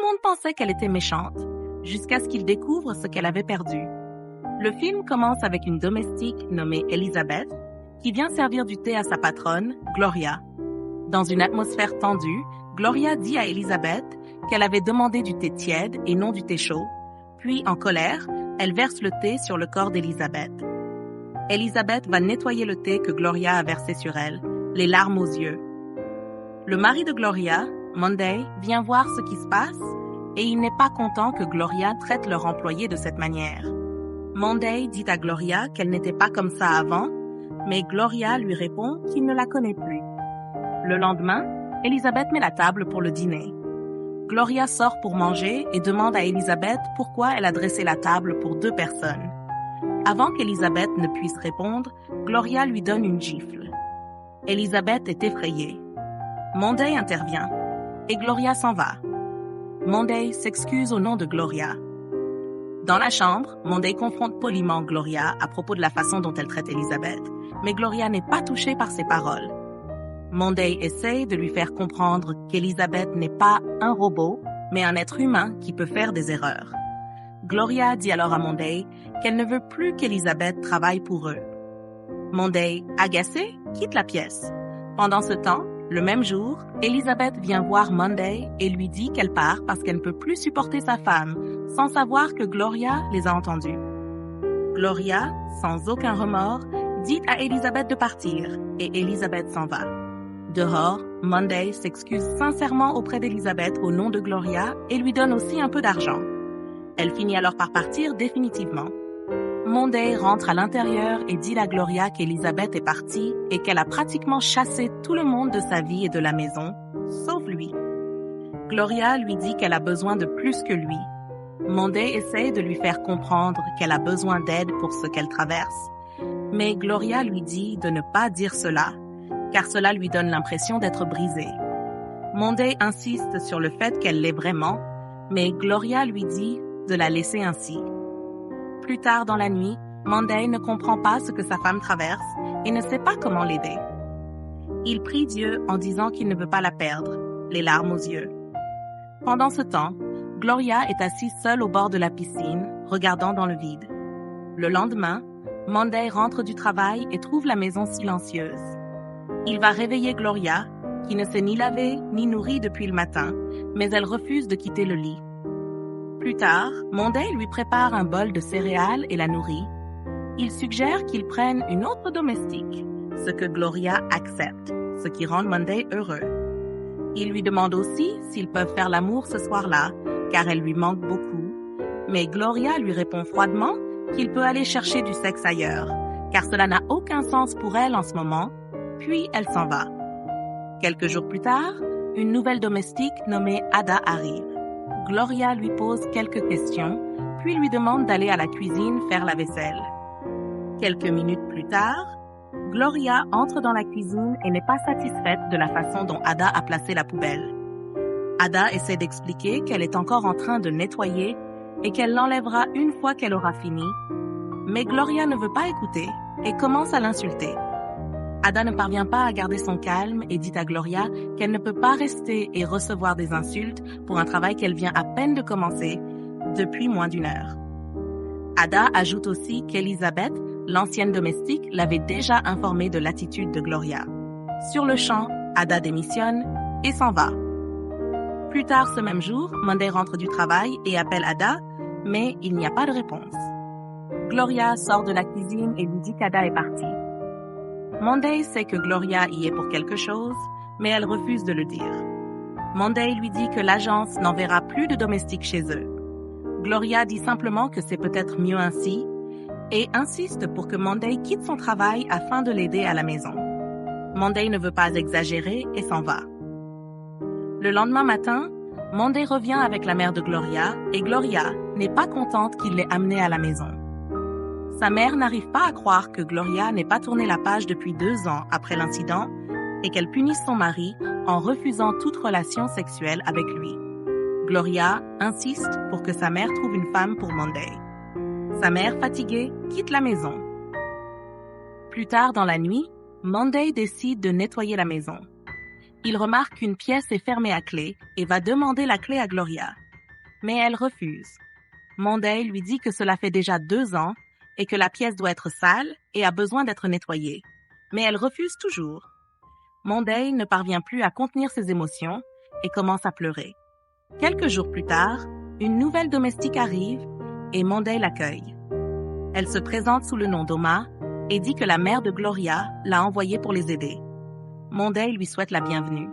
le monde pensait qu'elle était méchante, jusqu'à ce qu'il découvre ce qu'elle avait perdu. Le film commence avec une domestique nommée Elizabeth, qui vient servir du thé à sa patronne, Gloria. Dans une atmosphère tendue, Gloria dit à Elizabeth qu'elle avait demandé du thé tiède et non du thé chaud, puis, en colère, elle verse le thé sur le corps d'Elizabeth. Elizabeth va nettoyer le thé que Gloria a versé sur elle, les larmes aux yeux. Le mari de Gloria, Monday, vient voir ce qui se passe et il n'est pas content que Gloria traite leur employé de cette manière. Monday dit à Gloria qu'elle n'était pas comme ça avant, mais Gloria lui répond qu'il ne la connaît plus. Le lendemain, Elizabeth met la table pour le dîner. Gloria sort pour manger et demande à Elizabeth pourquoi elle a dressé la table pour 2 personnes. Avant qu'Elizabeth ne puisse répondre, Gloria lui donne une gifle. Elizabeth est effrayée. Monday intervient et Gloria s'en va. Monday s'excuse au nom de Gloria. Dans la chambre, Monday confronte poliment Gloria à propos de la façon dont elle traite Elizabeth, mais Gloria n'est pas touchée par ses paroles. Monday essaie de lui faire comprendre qu'Elizabeth n'est pas un robot, mais un être humain qui peut faire des erreurs. Gloria dit alors à Monday qu'elle ne veut plus qu'Elizabeth travaille pour eux. Monday, agacée, quitte la pièce. Pendant ce temps, le même jour, Elizabeth vient voir Monday et lui dit qu'elle part parce qu'elle ne peut plus supporter sa femme, sans savoir que Gloria les a entendus. Gloria, sans aucun remords, dit à Elizabeth de partir et Elizabeth s'en va. Dehors, Monday s'excuse sincèrement auprès d'Elizabeth au nom de Gloria et lui donne aussi un peu d'argent. Elle finit alors par partir définitivement. Monday rentre à l'intérieur et dit à Gloria qu'Elizabeth est partie et qu'elle a pratiquement chassé tout le monde de sa vie et de la maison, sauf lui. Gloria lui dit qu'elle a besoin de plus que lui. Monday essaie de lui faire comprendre qu'elle a besoin d'aide pour ce qu'elle traverse. Mais Gloria lui dit de ne pas dire cela, car cela lui donne l'impression d'être brisée. Monday insiste sur le fait qu'elle l'est vraiment, mais Gloria lui dit de la laisser ainsi. Plus tard dans la nuit, Monday ne comprend pas ce que sa femme traverse et ne sait pas comment l'aider. Il prie Dieu en disant qu'il ne veut pas la perdre, les larmes aux yeux. Pendant ce temps, Gloria est assise seule au bord de la piscine, regardant dans le vide. Le lendemain, Monday rentre du travail et trouve la maison silencieuse. Il va réveiller Gloria, qui ne s'est ni lavée ni nourrie depuis le matin, mais elle refuse de quitter le lit. Plus tard, Monday lui prépare un bol de céréales et la nourrit. Il suggère qu'ils prennent une autre domestique, ce que Gloria accepte, ce qui rend Monday heureux. Il lui demande aussi s'ils peuvent faire l'amour ce soir-là, car elle lui manque beaucoup, mais Gloria lui répond froidement qu'il peut aller chercher du sexe ailleurs, car cela n'a aucun sens pour elle en ce moment, puis elle s'en va. Quelques jours plus tard, une nouvelle domestique nommée Ada arrive. Gloria lui pose quelques questions, puis lui demande d'aller à la cuisine faire la vaisselle. Quelques minutes plus tard, Gloria entre dans la cuisine et n'est pas satisfaite de la façon dont Ada a placé la poubelle. Ada essaie d'expliquer qu'elle est encore en train de nettoyer et qu'elle l'enlèvera une fois qu'elle aura fini, mais Gloria ne veut pas écouter et commence à l'insulter. Ada ne parvient pas à garder son calme et dit à Gloria qu'elle ne peut pas rester et recevoir des insultes pour un travail qu'elle vient à peine de commencer, depuis moins d'1 heure. Ada ajoute aussi qu'Elizabeth, l'ancienne domestique, l'avait déjà informée de l'attitude de Gloria. Sur le champ, Ada démissionne et s'en va. Plus tard ce même jour, Monday rentre du travail et appelle Ada, mais il n'y a pas de réponse. Gloria sort de la cuisine et lui dit qu'Ada est partie. Monday sait que Gloria y est pour quelque chose, mais elle refuse de le dire. Monday lui dit que l'agence n'enverra plus de domestiques chez eux. Gloria dit simplement que c'est peut-être mieux ainsi et insiste pour que Monday quitte son travail afin de l'aider à la maison. Monday ne veut pas exagérer et s'en va. Le lendemain matin, Monday revient avec la mère de Gloria et Gloria n'est pas contente qu'il l'ait amenée à la maison. Sa mère n'arrive pas à croire que Gloria n'ait pas tourné la page depuis 2 ans après l'incident et qu'elle punisse son mari en refusant toute relation sexuelle avec lui. Gloria insiste pour que sa mère trouve une femme pour Monday. Sa mère, fatiguée, quitte la maison. Plus tard dans la nuit, Monday décide de nettoyer la maison. Il remarque qu'une pièce est fermée à clé et va demander la clé à Gloria. mais elle refuse. Monday lui dit que cela fait déjà 2 ans et que la pièce doit être sale et a besoin d'être nettoyée. Mais elle refuse toujours. Monday ne parvient plus à contenir ses émotions et commence à pleurer. Quelques jours plus tard, une nouvelle domestique arrive et Monday l'accueille. Elle se présente sous le nom d'Oma et dit que la mère de Gloria l'a envoyée pour les aider. Monday lui souhaite la bienvenue.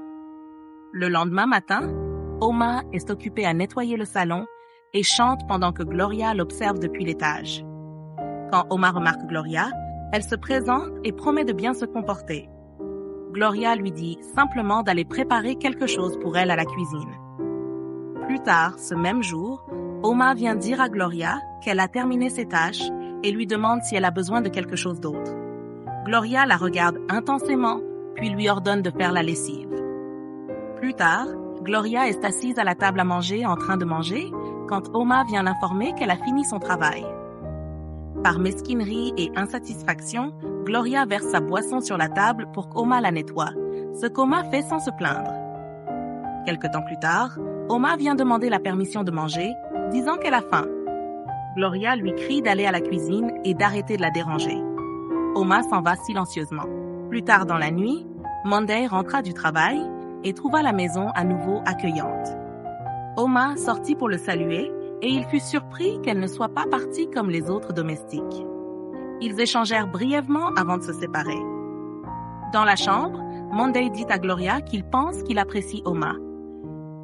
Le lendemain matin, Oma est occupée à nettoyer le salon et chante pendant que Gloria l'observe depuis l'étage. Quand Oma remarque Gloria, elle se présente et promet de bien se comporter. Gloria lui dit simplement d'aller préparer quelque chose pour elle à la cuisine. Plus tard, ce même jour, Oma vient dire à Gloria qu'elle a terminé ses tâches et lui demande si elle a besoin de quelque chose d'autre. Gloria la regarde intensément, puis lui ordonne de faire la lessive. Plus tard, Gloria est assise à la table à manger en train de manger quand Oma vient l'informer qu'elle a fini son travail. Par mesquinerie et insatisfaction, Gloria verse sa boisson sur la table pour qu'Oma la nettoie, ce qu'Oma fait sans se plaindre. Quelque temps plus tard, Oma vient demander la permission de manger, disant qu'elle a faim. Gloria lui crie d'aller à la cuisine et d'arrêter de la déranger. Oma s'en va silencieusement. Plus tard dans la nuit, Monday rentra du travail et trouva la maison à nouveau accueillante. Oma sortit pour le saluer et il fut surpris qu'elle ne soit pas partie comme les autres domestiques. Ils échangèrent brièvement avant de se séparer. Dans la chambre, Monday dit à Gloria qu'il pense qu'il apprécie Oma.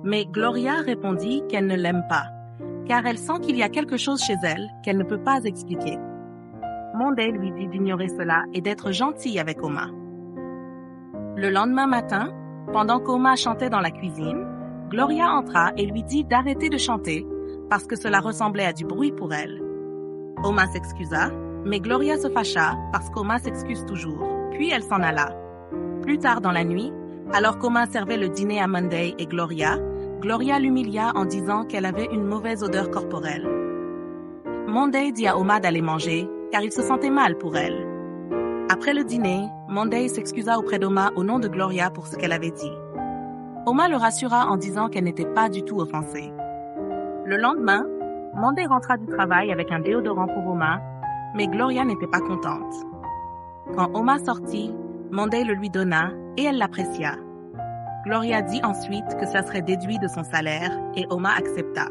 Mais Gloria répondit qu'elle ne l'aime pas, car elle sent qu'il y a quelque chose chez elle qu'elle ne peut pas expliquer. Monday lui dit d'ignorer cela et d'être gentil avec Oma. Le lendemain matin, pendant qu'Oma chantait dans la cuisine, Gloria entra et lui dit d'arrêter de chanter parce que cela ressemblait à du bruit pour elle. Oma s'excusa, mais Gloria se fâcha parce qu'Oma s'excuse toujours, puis elle s'en alla. Plus tard dans la nuit, alors qu'Oma servait le dîner à Monday et Gloria l'humilia en disant qu'elle avait une mauvaise odeur corporelle. Monday dit à Oma d'aller manger, car il se sentait mal pour elle. Après le dîner, Monday s'excusa auprès d'Oma au nom de Gloria pour ce qu'elle avait dit. Oma le rassura en disant qu'elle n'était pas du tout offensée. Le lendemain, Monday rentra du travail avec un déodorant pour Oma, mais Gloria n'était pas contente. Quand Oma sortit, Monday le lui donna et elle l'apprécia. Gloria dit ensuite que ça serait déduit de son salaire et Oma accepta.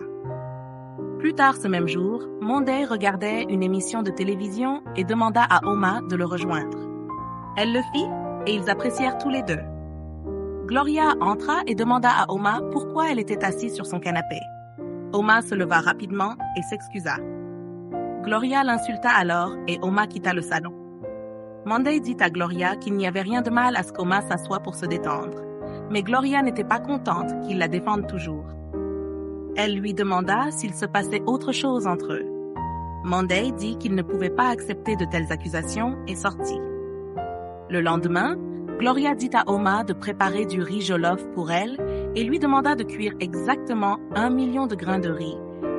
Plus tard ce même jour, Monday regardait une émission de télévision et demanda à Oma de le rejoindre. Elle le fit et ils apprécièrent tous les deux. Gloria entra et demanda à Oma pourquoi elle était assise sur son canapé. Oma se leva rapidement et s'excusa. Gloria l'insulta alors et Oma quitta le salon. Monday dit à Gloria qu'il n'y avait rien de mal à ce qu'Oma s'assoie pour se détendre, mais Gloria n'était pas contente qu'il la défende toujours. Elle lui demanda s'il se passait autre chose entre eux. Monday dit qu'il ne pouvait pas accepter de telles accusations et sortit. Le lendemain, Gloria dit à Oma de préparer du riz jollof pour elle et lui demanda de cuire exactement 1 million de grains de riz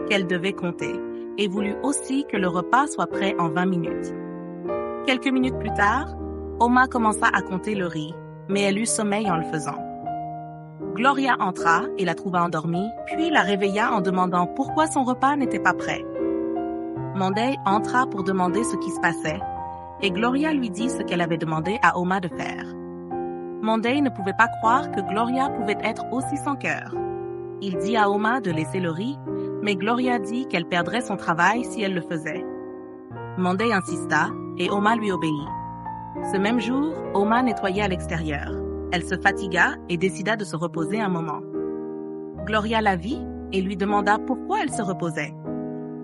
qu'elle devait compter et voulut aussi que le repas soit prêt en 20 minutes. Quelques minutes plus tard, Oma commença à compter le riz, mais elle eut sommeil en le faisant. Gloria entra et la trouva endormie, puis la réveilla en demandant pourquoi son repas n'était pas prêt. Monday entra pour demander ce qui se passait, et Gloria lui dit ce qu'elle avait demandé à Oma de faire. Monday ne pouvait pas croire que Gloria pouvait être aussi sans cœur. Il dit à Oma de laisser le riz, mais Gloria dit qu'elle perdrait son travail si elle le faisait. Monday insista, et Oma lui obéit. Ce même jour, Oma nettoyait à l'extérieur. Elle se fatigua et décida de se reposer un moment. Gloria la vit et lui demanda pourquoi elle se reposait.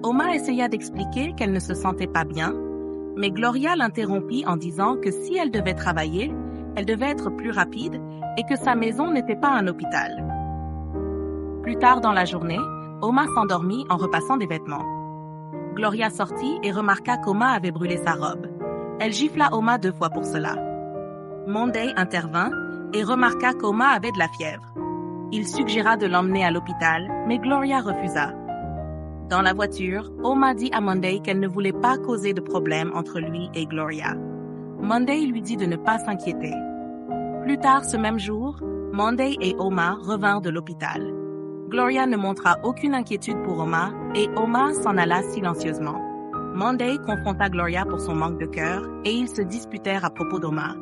Oma essaya d'expliquer qu'elle ne se sentait pas bien, mais Gloria l'interrompit en disant que si elle devait travailler, elle devait être plus rapide et que sa maison n'était pas un hôpital. Plus tard dans la journée, Oma s'endormit en repassant des vêtements. Gloria sortit et remarqua qu'Oma avait brûlé sa robe. Elle gifla Oma 2 fois pour cela. Monday intervint et remarqua qu'Oma avait de la fièvre. Il suggéra de l'emmener à l'hôpital, mais Gloria refusa. Dans la voiture, Oma dit à Monday qu'elle ne voulait pas causer de problème entre lui et Gloria. Monday lui dit de ne pas s'inquiéter. Plus tard ce même jour, Monday et Oma revinrent de l'hôpital. Gloria ne montra aucune inquiétude pour Oma et Oma s'en alla silencieusement. Monday confronta Gloria pour son manque de cœur et ils se disputèrent à propos d'Oma.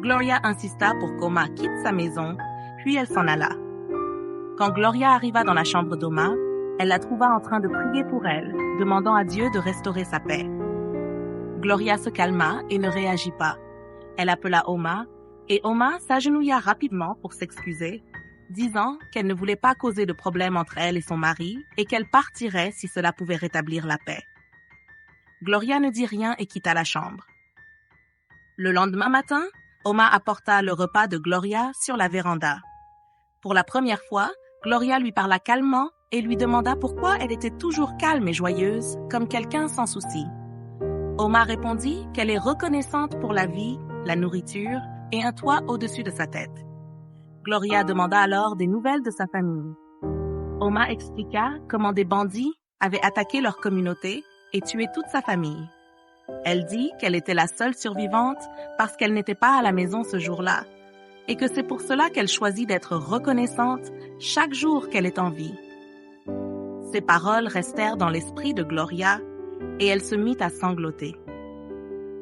Gloria insista pour qu'Oma quitte sa maison, puis elle s'en alla. Quand Gloria arriva dans la chambre d'Oma, elle la trouva en train de prier pour elle, demandant à Dieu de restaurer sa paix. Gloria se calma et ne réagit pas. Elle appela Oma, et Oma s'agenouilla rapidement pour s'excuser, disant qu'elle ne voulait pas causer de problème entre elle et son mari et qu'elle partirait si cela pouvait rétablir la paix. Gloria ne dit rien et quitta la chambre. Le lendemain matin, Oma apporta le repas de Gloria sur la véranda. Pour la première fois, Gloria lui parla calmement et lui demanda pourquoi elle était toujours calme et joyeuse, comme quelqu'un sans souci. Oma répondit qu'elle est reconnaissante pour la vie, la nourriture et un toit au-dessus de sa tête. Gloria demanda alors des nouvelles de sa famille. Oma expliqua comment des bandits avaient attaqué leur communauté et tué toute sa famille. Elle dit qu'elle était la seule survivante parce qu'elle n'était pas à la maison ce jour-là et que c'est pour cela qu'elle choisit d'être reconnaissante chaque jour qu'elle est en vie. Ces paroles restèrent dans l'esprit de Gloria et elle se mit à sangloter.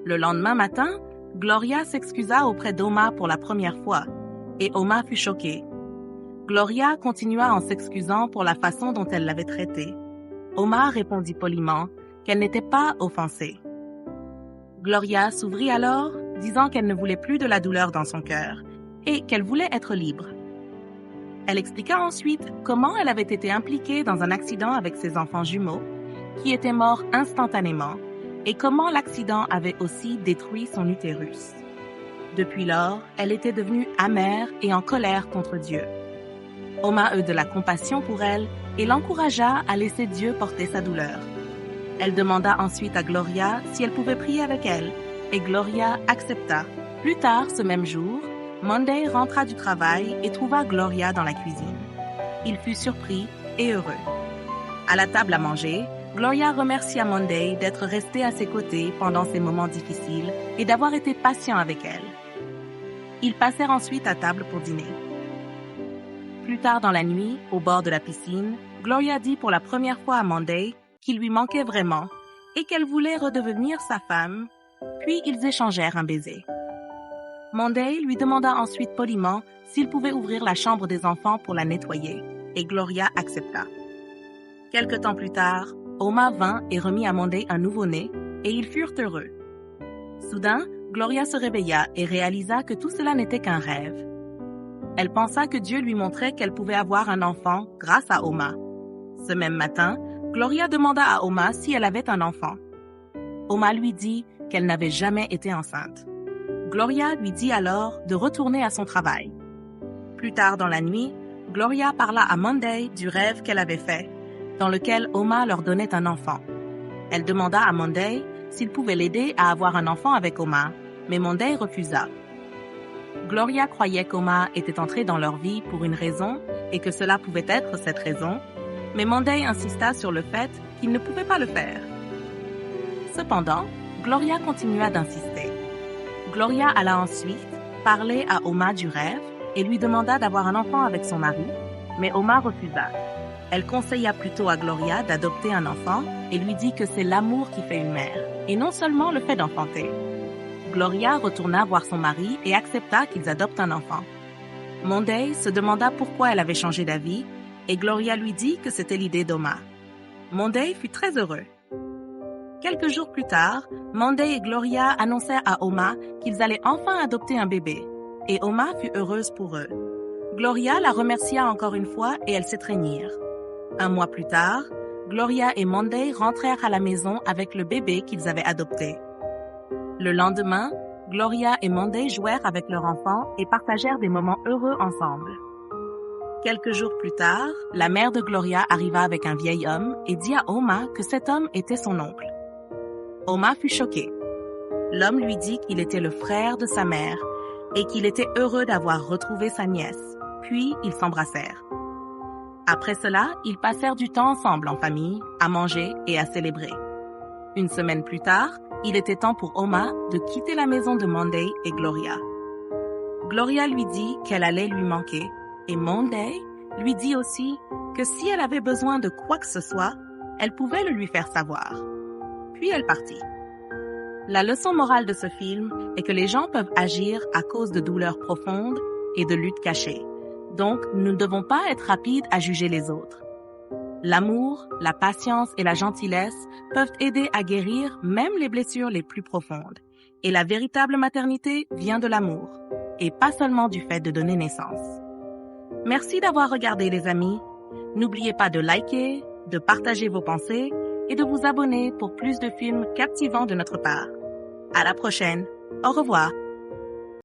Le lendemain matin, Gloria s'excusa auprès d'Oma pour la première fois et Oma fut choquée. Gloria continua en s'excusant pour la façon dont elle l'avait traitée. Oma répondit poliment qu'elle n'était pas offensée. Gloria s'ouvrit alors, disant qu'elle ne voulait plus de la douleur dans son cœur et qu'elle voulait être libre. Elle expliqua ensuite comment elle avait été impliquée dans un accident avec ses enfants jumeaux, qui étaient morts instantanément, et comment l'accident avait aussi détruit son utérus. Depuis lors, elle était devenue amère et en colère contre Dieu. Oma eut de la compassion pour elle et l'encouragea à laisser Dieu porter sa douleur. Elle demanda ensuite à Gloria si elle pouvait prier avec elle, et Gloria accepta. Plus tard, ce même jour, Monday rentra du travail et trouva Gloria dans la cuisine. Il fut surpris et heureux. À la table à manger, Gloria remercia Monday d'être resté à ses côtés pendant ces moments difficiles et d'avoir été patient avec elle. Ils passèrent ensuite à table pour dîner. Plus tard dans la nuit, au bord de la piscine, Gloria dit pour la première fois à Monday qu'il lui manquait vraiment et qu'elle voulait redevenir sa femme, puis ils échangèrent un baiser. Monday lui demanda ensuite poliment s'il pouvait ouvrir la chambre des enfants pour la nettoyer, et Gloria accepta. Quelque temps plus tard, Oma vint et remit à Monday un nouveau-né, et ils furent heureux. Soudain, Gloria se réveilla et réalisa que tout cela n'était qu'un rêve. Elle pensa que Dieu lui montrait qu'elle pouvait avoir un enfant grâce à Oma. Ce même matin, Gloria demanda à Oma si elle avait un enfant. Oma lui dit qu'elle n'avait jamais été enceinte. Gloria lui dit alors de retourner à son travail. Plus tard dans la nuit, Gloria parla à Monday du rêve qu'elle avait fait, dans lequel Oma leur donnait un enfant. Elle demanda à Monday s'il pouvait l'aider à avoir un enfant avec Oma, mais Monday refusa. Gloria croyait qu'Oma était entré dans leur vie pour une raison et que cela pouvait être cette raison, mais Monday insista sur le fait qu'il ne pouvait pas le faire. Cependant, Gloria continua d'insister. Gloria alla ensuite parler à Oma du rêve et lui demanda d'avoir un enfant avec son mari, mais Oma refusa. Elle conseilla plutôt à Gloria d'adopter un enfant et lui dit que c'est l'amour qui fait une mère, et non seulement le fait d'enfanter. Gloria retourna voir son mari et accepta qu'ils adoptent un enfant. Monday se demanda pourquoi elle avait changé d'avis et Gloria lui dit que c'était l'idée d'Oma. Monday fut très heureux. Quelques jours plus tard, Monday et Gloria annoncèrent à Oma qu'ils allaient enfin adopter un bébé, et Oma fut heureuse pour eux. Gloria la remercia encore une fois et elles s'étreignirent. Un mois plus tard, Gloria et Monday rentrèrent à la maison avec le bébé qu'ils avaient adopté. Le lendemain, Gloria et Monday jouèrent avec leur enfant et partagèrent des moments heureux ensemble. Quelques jours plus tard, la mère de Gloria arriva avec un vieil homme et dit à Oma que cet homme était son oncle. Oma fut choquée. L'homme lui dit qu'il était le frère de sa mère et qu'il était heureux d'avoir retrouvé sa nièce, puis ils s'embrassèrent. Après cela, ils passèrent du temps ensemble en famille, à manger et à célébrer. Une semaine plus tard, il était temps pour Oma de quitter la maison de Monday et Gloria. Gloria lui dit qu'elle allait lui manquer et Monday lui dit aussi que si elle avait besoin de quoi que ce soit, elle pouvait le lui faire savoir. Puis elle partit. La leçon morale de ce film est que les gens peuvent agir à cause de douleurs profondes et de luttes cachées. Donc, nous ne devons pas être rapides à juger les autres. L'amour, la patience et la gentillesse peuvent aider à guérir même les blessures les plus profondes. Et la véritable maternité vient de l'amour, et pas seulement du fait de donner naissance. Merci d'avoir regardé, les amis. N'oubliez pas de liker, de partager vos pensées et de vous abonner pour plus de films captivants de notre part. À la prochaine. Au revoir.